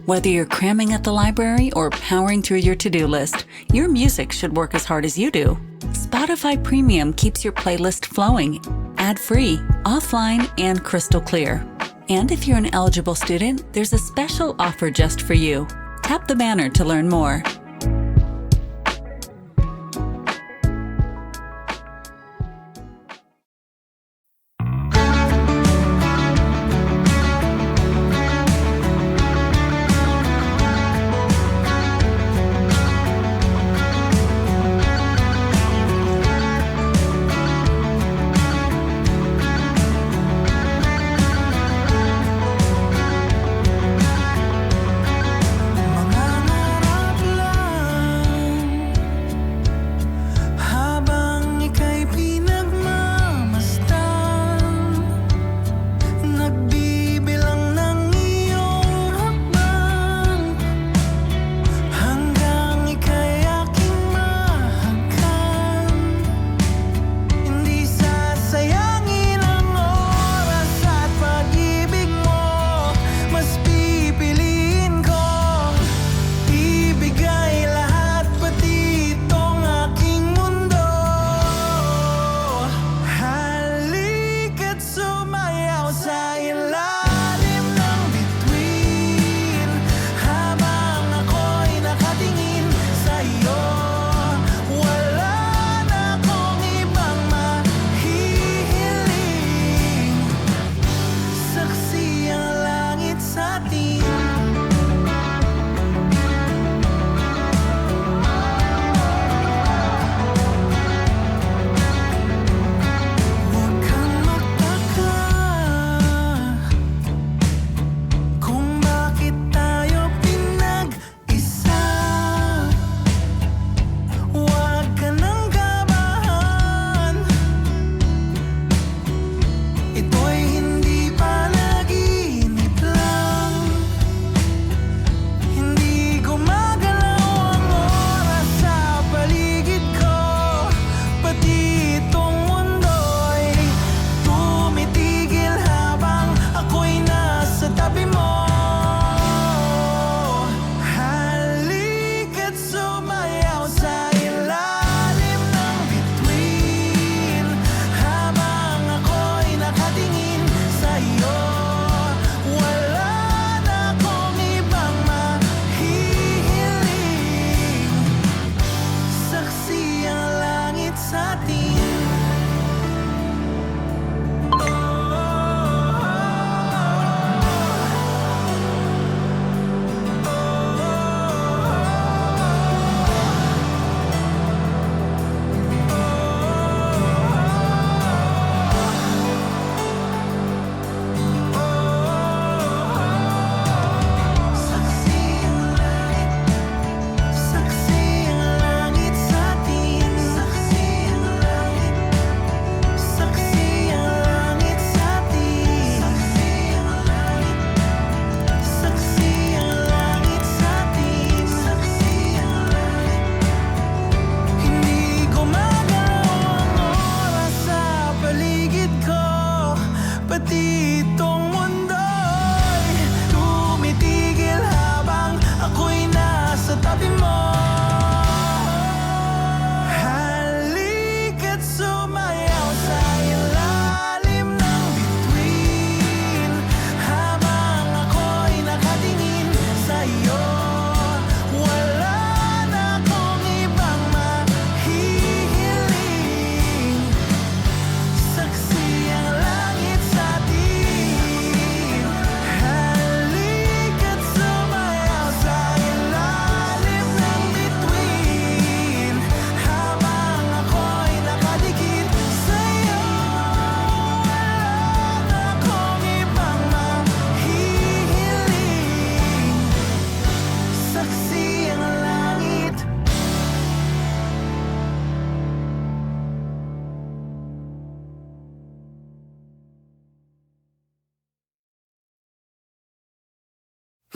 Whether you're cramming at the library or powering through your to-do list, your music should work as hard as you do. Spotify Premium keeps your playlist flowing, ad-free, offline, and crystal clear. And if you're an eligible student, there's a special offer just for you. Tap the banner to learn more.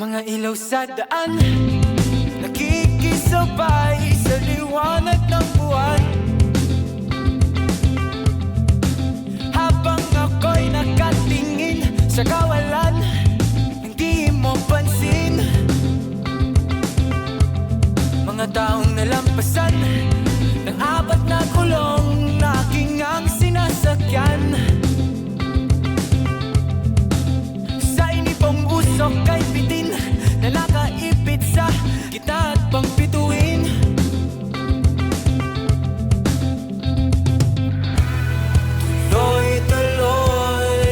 Mga ilaw sa daan, nakikisabay sa liwanag ng buwan. Habang ako'y nakatingin sa kawalan, hindi mo pansin nalampasan ng apat na kulong na aking ang sinasakyan. Sa inipong usok kay bitin na nakaipit sa gitna at pangpituin. Tuloy-tuloy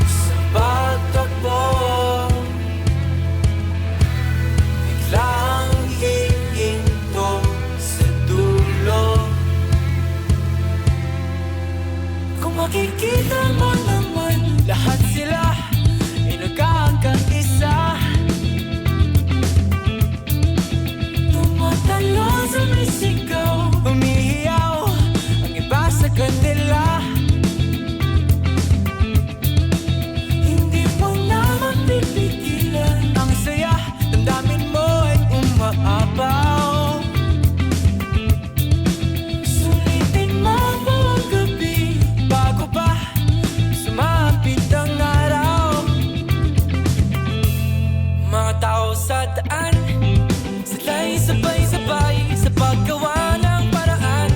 sa pagtakbo, biglang hihinto sa dulo. Kung makikita mo naman, lahat sila ay nagkakaisa. Tumatalo sa may sigaw, umihiyaw ang iba sa kanila. Hindi mo na mapipigilan ang saya, damdamin mo ay umaapaw. Sulitin mo buong gabi bago pa sumapit ang araw. Mga tao sa daan, sila'y sabay-sabay sa paggawa ng paraan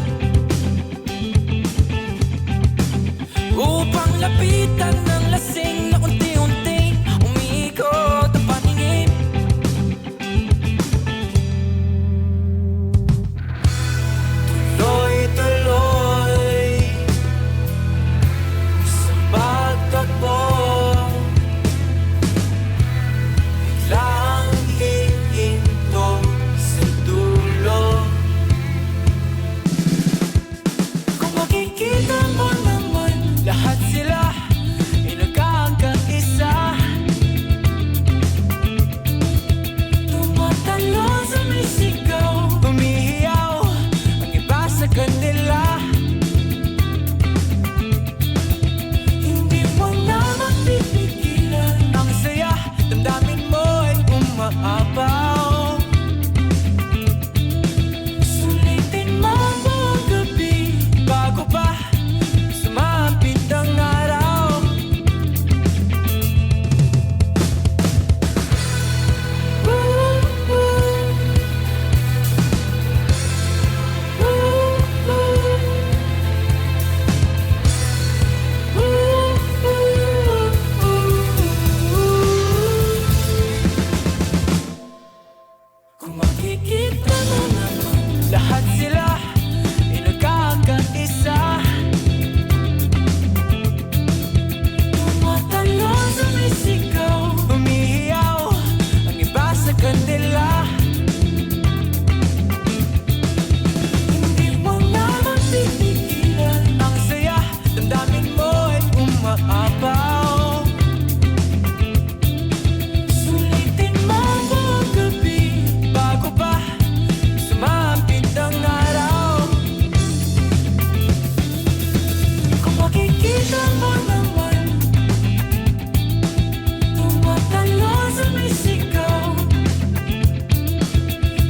upang lapitan ng lasing na unti-unting umiikot ang paningin. Tuloy-tuloy sa pagtakbo, biglang hihinto sa dulo. Kung makikita mo naman, lahat sila ay nagkakaisa. Tumatalo sa may sigaw, umihiyaw ang iba sa kanila. Hindi mo na mapipigilan ang saya, damdamin mo ay umaapaw. Sulitin mo buong gabi bago pa sumapit ang araw. Kung makikita mo naman, lahat sila ay nagkakaisa. Tumatalo sa may sigaw, umihiyaw ang iba sa kanila. Hindi mo na mapipigilan ang saya, damdamin mo ay umaapaw. Sulitin mo buong gabi bago pa sumapit ang araw. Kung makikita mo naman, tumatalo sa may sigaw,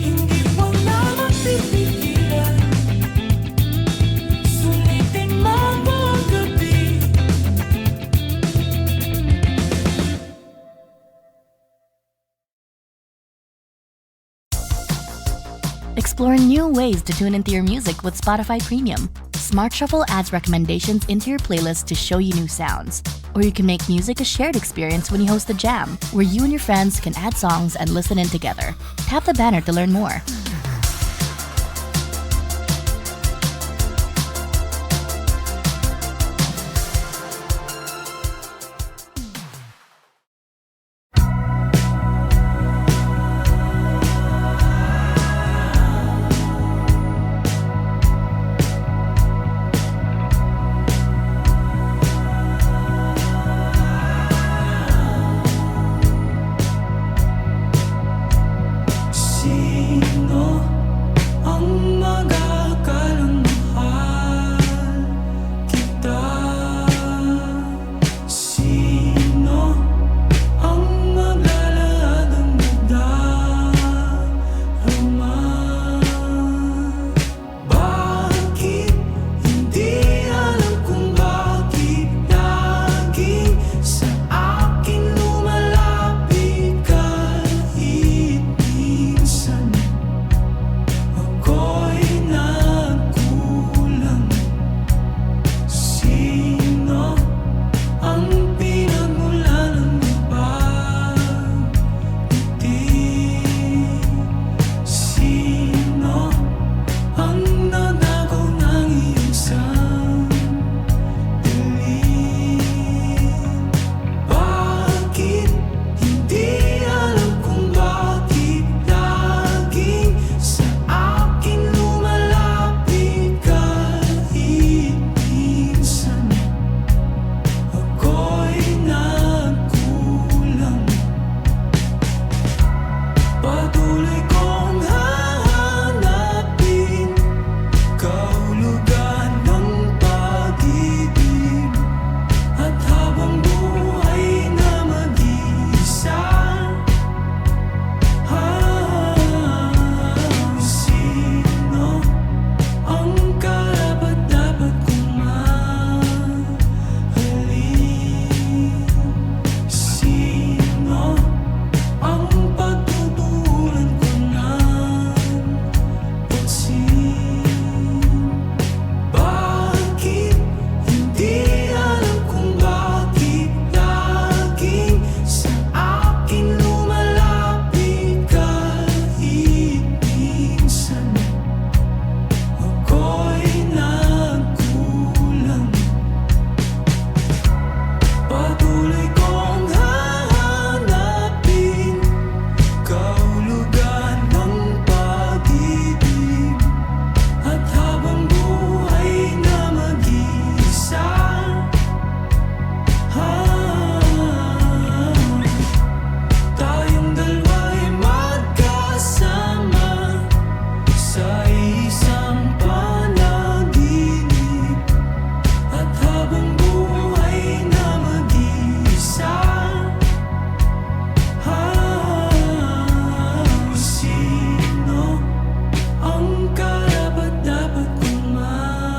hindi mo na mapipigilan. Sulitin mo buong gabi. Explore new ways to tune into your music with Spotify Premium. Smart Shuffle adds recommendations into your playlist to show you new sounds. Or you can make music a shared experience when you host a jam, where you and your friends can add songs and listen in together. Tap the banner to learn more.